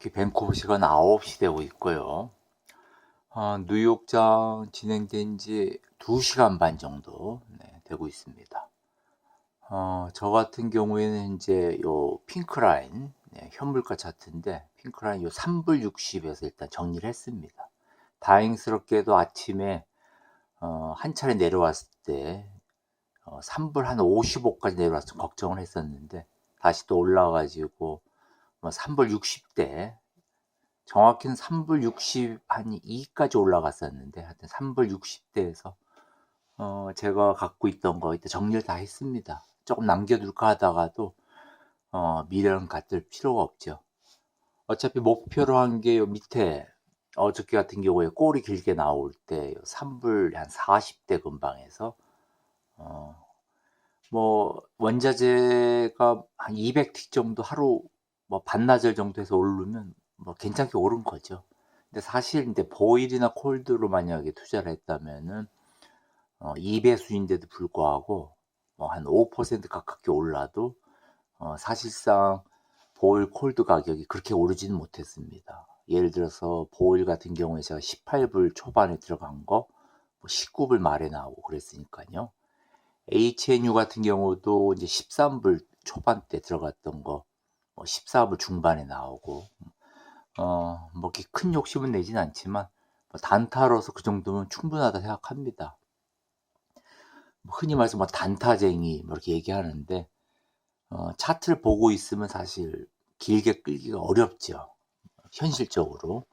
정확히 밴쿠버 시간 9시 되고 있고요. 뉴욕장 진행된 지 2시간 반 정도 되고 있습니다. 저 같은 경우에는 이제 요 핑크라인, 현물가 차트인데, 핑크라인 요 3불 60에서 일단 정리를 했습니다. 다행스럽게도 아침에, 한 차례 내려왔을 때, 3불 한 55까지 내려와서 걱정을 했었는데, 다시 또 올라와가지고, 3불 60대, 정확히는 3불 60 한 2까지 올라갔었는데, 하여튼 3불 60대에서 제가 갖고 있던 거 이때 정리를 다 했습니다. 조금 남겨둘까 하다가도 미래는 갖둘 필요가 없죠. 어차피 목표로 한 게 요 밑에, 어저께 같은 경우에 꼬리 길게 나올 때 3불 한 40대 근방에서 뭐 원자재가 한 200틱 정도 하루 뭐 반나절 정도 해서 오르면 뭐 괜찮게 오른 거죠. 근데 사실 이제 보일이나 콜드로 만약에 투자를 했다면은 2배수인데도 불구하고 뭐 한 5% 가깝게 올라도 사실상 보일 콜드 가격이 그렇게 오르지는 못했습니다. 예를 들어서 보일 같은 경우에 제가 18불 초반에 들어간 거 19불 말에 나오고 그랬으니까요. HNU 같은 경우도 이제 13불 초반대 들어갔던 거 14불 중반에 나오고, 뭐 이렇게 큰 욕심은 내진 않지만 뭐 단타로서 그 정도면 충분하다 생각합니다. 뭐 흔히 말해서 뭐 단타쟁이 뭐 이렇게 얘기하는데, 차트를 보고 있으면 사실 길게 끌기가 어렵죠. 현실적으로.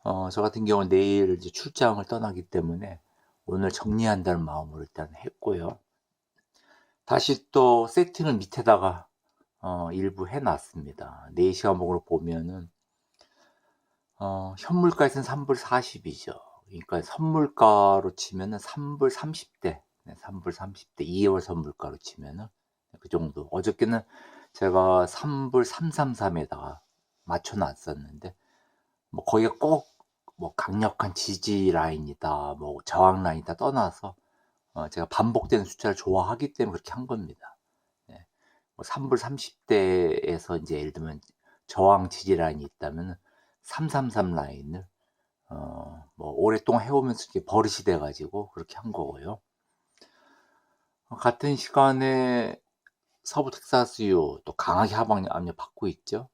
저 같은 경우는 내일 이제 출장을 떠나기 때문에 오늘 정리한다는 마음으로 일단 했고요. 다시 또 세팅을 밑에다가 일부 해놨습니다. 4시간봉으로 보면은 현물가에서는 3불 40이죠. 그러니까 선물가로 치면은 3불 30대, 3불 30대 2월 선물가로 치면은 그 정도. 어저께는 제가 3불 333에다가 맞춰놨었는데, 뭐 거기가 꼭 뭐 강력한 지지 라인이다, 뭐 저항 라인이다 떠나서 제가 반복되는 숫자를 좋아하기 때문에 그렇게 한 겁니다. 네. 뭐 3불 30대에서 이제 예를 들면 저항 지지 라인이 있다면 333 라인을 뭐 오랫동안 해오면서 이게 버릇이 돼가지고 그렇게 한 거고요. 같은 시간에 서부 텍사스유 또 강하게 하방 압력 받고 있죠.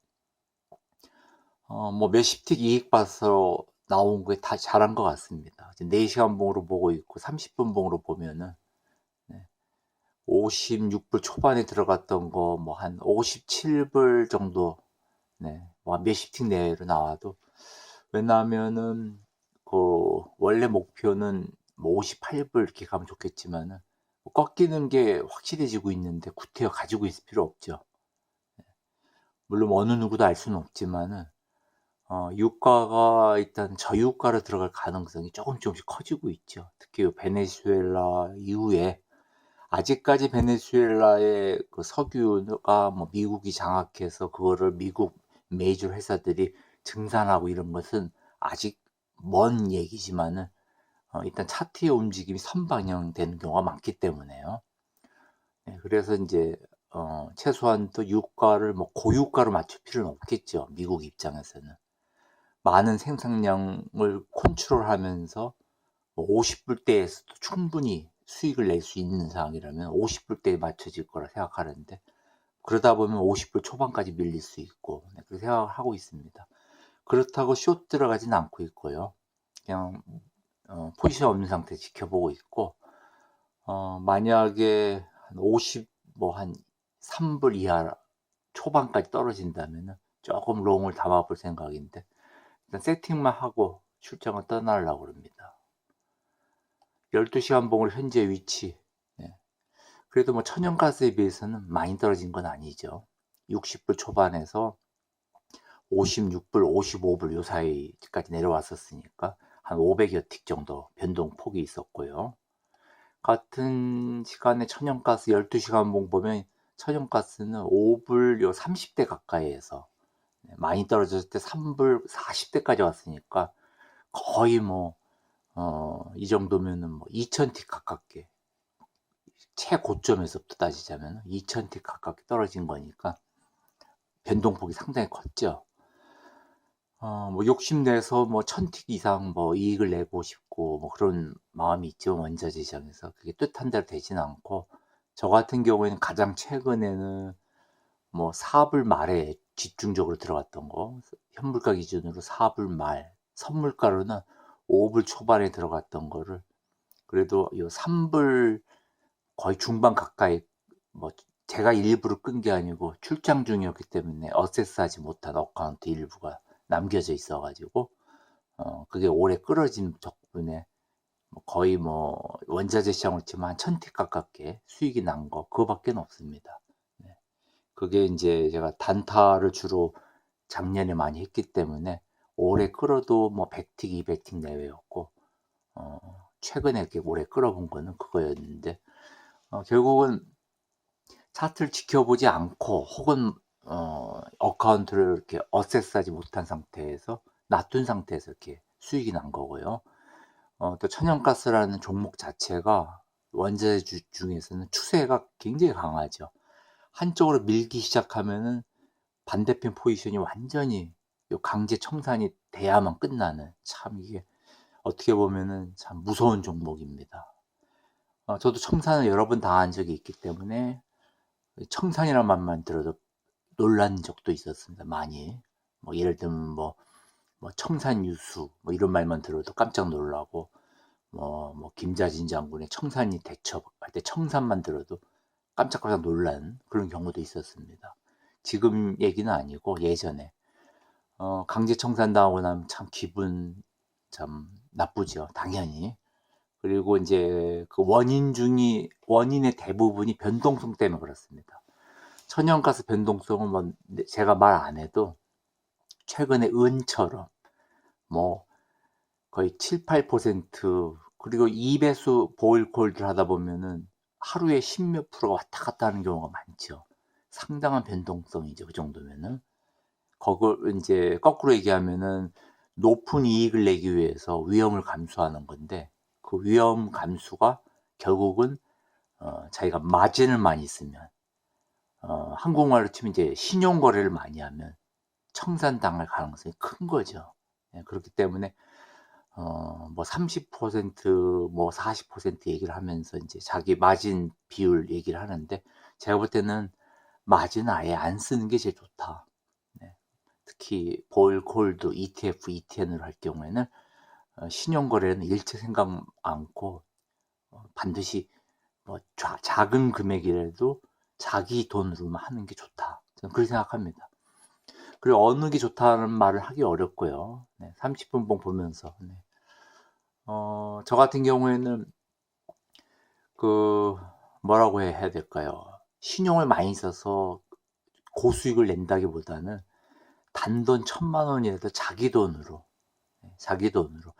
뭐 몇십 틱 이익 봐서 나온 게 다 잘한 것 같습니다. 4시간 봉으로 보고 있고 30분 봉으로 보면은 56불 초반에 들어갔던 거 뭐 한 57불 정도, 뭐 몇십 틱 내로 나와도, 왜냐하면은 그 원래 목표는 뭐 58불 이렇게 가면 좋겠지만은 뭐 꺾이는 게 확실해지고 있는데 구태여 가지고 있을 필요 없죠. 물론 어느 누구도 알 수는 없지만은 유가가 일단 저유가로 들어갈 가능성이 조금씩 커지고 있죠. 특히 요 베네수엘라 이후에, 아직까지 베네수엘라의 그 석유가 뭐 미국이 장악해서 그거를 미국 메이저 회사들이 증산하고 이런 것은 아직 먼 얘기지만은 일단 차트의 움직임이 선방향되는 경우가 많기 때문에요. 그래서 이제 최소한 또 유가를 뭐 고유가로 맞출 필요는 없겠죠. 미국 입장에서는. 많은 생산량을 컨트롤하면서 50불대에서도 충분히 수익을 낼 수 있는 상황이라면 50불대에 맞춰질 거라 생각하는데, 그러다 보면 50불 초반까지 밀릴 수 있고, 그렇게 생각을 하고 있습니다. 그렇다고 숏 들어가진 않고 있고요. 그냥 포지션 없는 상태 지켜보고 있고, 만약에 한 50, 뭐 한 3불 이하 초반까지 떨어진다면 조금 롱을 담아볼 생각인데, 일단 세팅만 하고 출장을 떠나려고 합니다. 12시간 봉으로 현재 위치. 그래도 뭐 천연가스에 비해서는 많이 떨어진 건 아니죠. 60불 초반에서 56불, 55불 요 사이까지 내려왔었으니까 한 500여 틱 정도 변동폭이 있었고요. 같은 시간에 천연가스 12시간 봉 보면 천연가스는 5불 요 30대 가까이에서 많이 떨어졌을 때 3불 40대까지 왔으니까 거의 뭐 이 정도면은 뭐 2000틱 가깝게, 최고점에서부터 따지자면 2000틱 가깝게 떨어진 거니까 변동폭이 상당히 컸죠. 뭐 욕심내서 뭐 1000틱 이상 뭐 이익을 내고 싶고 뭐 그런 마음이 있죠, 원자재 시장에서. 그게 뜻한 대로 되지는 않고, 저 같은 경우에는 가장 최근에는 뭐 4불 말에 집중적으로 들어갔던 거, 현물가 기준으로 4불 말, 선물가로는 5불 초반에 들어갔던 거를 그래도 요 3불 거의 중반 가까이, 뭐 제가 일부러 끈 게 아니고 출장 중이었기 때문에 어세스하지 못한 어카운트 일부가 남겨져 있어 가지고 그게 오래 끌어진 덕분에 뭐 거의 뭐 원자재 시장으로 치면 한 1000틱 가깝게 수익이 난 거 그거밖에는 없습니다. 네. 그게 인제 제가 단타를 주로 작년에 많이 했기 때문에 오래 끌어도 뭐 100틱, 200틱 내외였고, 어 최근에 이렇게 오래 끌어본 거는 그거였는데, 결국은 차트를 지켜보지 않고 혹은 어카운트를 이렇게 어세스하지 못한 상태에서 놔둔 상태에서 이렇게 수익이 난 거고요. 또 천연가스라는 종목 자체가 원자재 중에서는 추세가 굉장히 강하죠. 한쪽으로 밀기 시작하면은 반대편 포지션이 완전히 요 강제 청산이 돼야만 끝나는, 참 이게 어떻게 보면은 참 무서운 종목입니다. 저도 청산을 여러 번 당한 적이 있기 때문에 청산이라는 말만 들어도 놀란 적도 있었습니다, 많이. 뭐 예를 들면 뭐 청산유수 뭐 이런 말만 들어도 깜짝 놀라고, 뭐 김자진 장군의 청산리 대첩할 때 청산만 들어도 깜짝깜짝 놀란 그런 경우도 있었습니다. 지금 얘기는 아니고 예전에. 강제 청산당하고 나면 참 기분 참 나쁘죠, 당연히. 그리고 인제 그 원인의 대부분이 변동성 때문에 그렇습니다. 천연가스 변동성은 뭐 제가 말 안 해도 최근에 은처럼 뭐 거의 7-8%, 그리고 2배수 보일 콜드를 하다 보면은 하루에 10몇 프로가 왔다 갔다 하는 경우가 많죠. 상당한 변동성이죠, 그 정도면은. 그걸 인제 거꾸로 얘기하면은 높은 이익을 내기 위해서 위험을 감수하는 건데, 그 위험 감수가 결국은 자기가 마진을 많이 쓰면, 한국말로 치면 이제 신용 거래를 많이 하면 청산당할 가능성이 큰 거죠. 예, 그렇기 때문에 뭐 30% 뭐 40% 얘기를 하면서 인제 자기 마진 비율 얘기를 하는데, 제가 볼 때는 '마진을 아예 안 쓰는 게 제일 좋다.' 네. 특히 보일 콜드 ETF, ETN으로 할 경우에는 신용 거래는 일체 생각 않고 반드시 뭐 작은 금액이라도 자기 돈으로만 하는 게 좋다, 저는 그렇게 생각합니다. 그리고 어느 게 좋다는 말을 하기 어렵고요. 네. 30분 봉 보면서. 네. 저 같은 경우에는 그 뭐라고 해야 될까요? 신용을 많이 써서 고수익을 낸다기보다는 단돈 1,000만 원이라도 자기 돈으로, 자기 돈으로.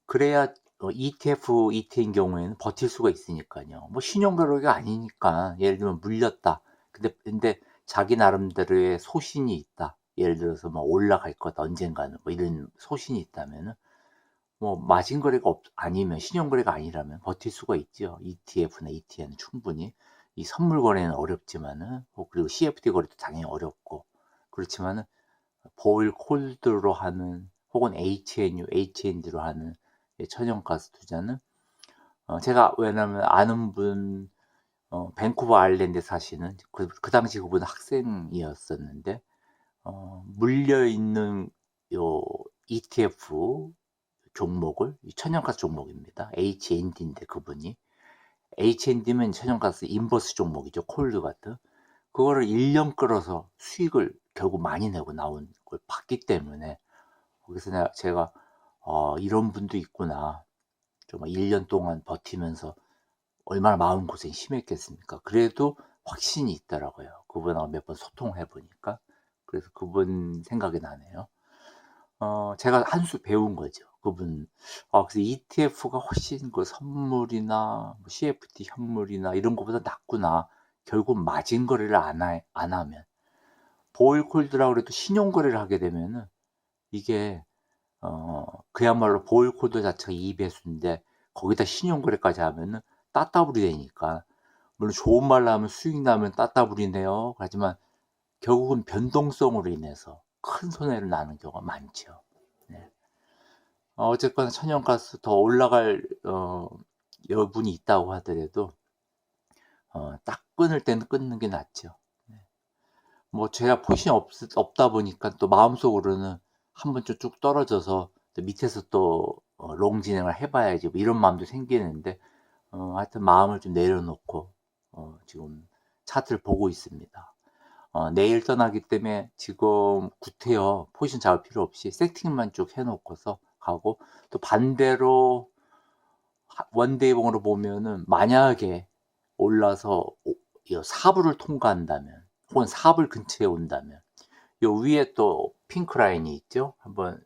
그래야 ETF, ET인 경우에는 버틸 수가 있으니까요. 뭐 신용 별로가 아니니까, 예를 들면 물렸다. 근데 자기 나름대로의 소신이 있다. 예를 들어서 뭐 올라갈 거다 언젠가는, 뭐 이런 소신이 있다면은 뭐 마진 거래가 아니면, 신용 거래가 아니라면 버틸 수가 있죠. ETF나 ETN은 충분히. 이 선물 거래는 어렵지만은, 그리고 CFD 거래도 당연히 어렵고 그렇지만은 보일 콜드로 하는 혹은 HNU, HND로 하는 천연가스 투자는, 제가 왜냐면 아는 분, 밴쿠버 아일랜드에 사시는 그 당시 그분은 학생이었었는데, 물려 있는 요 ETF 종목을, 이 천연가스 종목입니다. HND인데 그분이, HND면 천연가스 인버스 종목이죠. 콜드 같은. 그거를 1년 끌어서 수익을 결국 많이 내고 나온 걸 봤기 때문에, 거기서 제가 '이런 분도 있구나.' 정말 1년 동안 버티면서 얼마나 마음고생이 심했겠습니까. 그래도 확신이 있더라고요, 그분하고 몇 번 소통해 보니까. 그래서 그분 생각이 나네요. 제가 한 수 배운 거죠, 그분. 그래서 ETF가 훨씬 그 선물이나 뭐 CFD 현물이나 이런 것보다 낫구나. 결국 마진 거래를 안 하면. 보일 콜드라고 그래도 신용 거래를 하게 되면은 이게 그야말로 보일 콜드 자체가 2배수인데 거기다 신용 거래까지 하면은 따따블이 되니까, 물론 좋은 말로 하면 수익 나면 따따블이네요. 하지만 결국은 변동성으로 인해서 큰 손해를 나는 경우가 많죠. 네. 어쨌거나 천연가스 더 올라갈 여분이 있다고 하더라도 딱 끊을 때는 끊는 게 낫죠. 네. 뭐 제가 포지션이 없다 보니까 또 마음속으로는 한 번쯤 쭉 떨어져서 또 밑에서 또 롱 진행을 해 봐야지 뭐 이런 마음도 생기는데 하여튼 마음을 좀 내려놓고 지금 차트를 보고 있습니다. 내일 떠나기 때문에 지금 구태여 포지션 잡을 필요 없이 세팅만 쭉 해 놓고서 가고, 또 반대로 원데이봉으로 보면은 만약에 올라서 4불을 통과한다면 혹은 4불 근처에 온다면 요 위에 또 핑크 라인이 있죠. 한번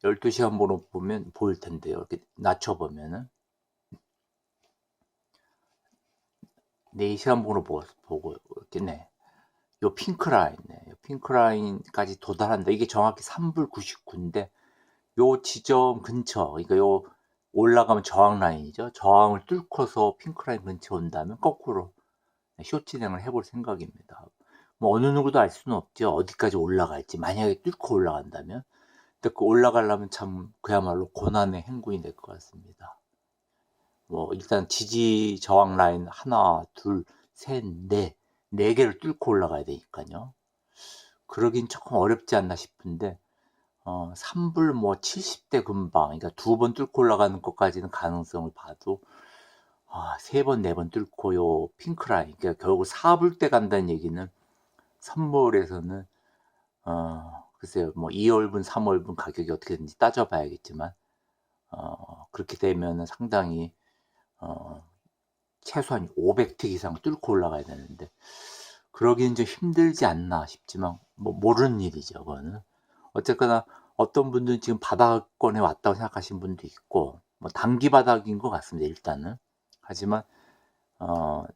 12시간 번호 보면 보일 텐데요. 이렇게 낮춰 보면은 4시간 번호 보고 이렇게 네. 요 핑크 라인, 네. 요 핑크 라인까지 도달한다. 이게 정확히 3불 99인데 요 지점 근처, 그러니까 요 올라가면 저항 라인이죠. 저항을 뚫고서 핑크 라인 근처에 온다면 거꾸로 숏 진행을 해볼 생각입니다. 뭐 어느 누구도 알 수는 없죠. 어디까지 올라갈지. 만약에 뚫고 올라간다면. 근데 그 올라가려면 참 그야말로 고난의 행군이 될 것 같습니다. 뭐 일단 지지 저항 라인 하나, 둘, 셋, 네 개를 뚫고 올라가야 되니까요. 그러긴 조금 어렵지 않나 싶은데 3불 뭐 70대 금방, 그러니까 2번 뚫고 올라가는 것까지는 가능성을 봐도 3번, 4번 뚫고 요 핑크 라인, 그러니까 결국 4불대 간다는 얘기는 선물에서는 글쎄요, 뭐 2월분, 3월분 가격이 어떻게 되는지 따져봐야겠지만 그렇게 되면은 상당히 최소한 500틱 이상 뚫고 올라가야 되는데 그러기는 좀 힘들지 않나 싶지만 뭐 모르는 일이죠. 그거는 어쨌거나 어떤 분들은 지금 바닥권에 왔다고 생각하시는 분도 있고 뭐 단기 바닥인 것 같습니다. 일단은. 하지만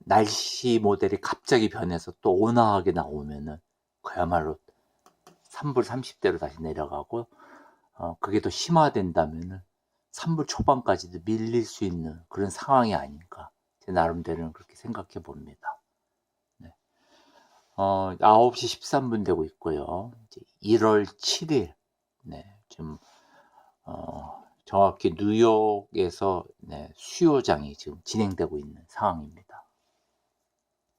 날씨 모델이 갑자기 변해서 또 온화하게 나오면은 그야말로 3불 30대로 다시 내려가고 그게 더 심화된다면은 3불 초반까지도 밀릴 수 있는 그런 상황이 아닌가, 제 나름대로는 그렇게 생각해 봅니다. 네. 9시 13분 되고 있고요. 이제 1월 7일, 네, 지금 정확히 뉴욕에서 네, 수요장이 지금 진행되고 있는 상황입니다.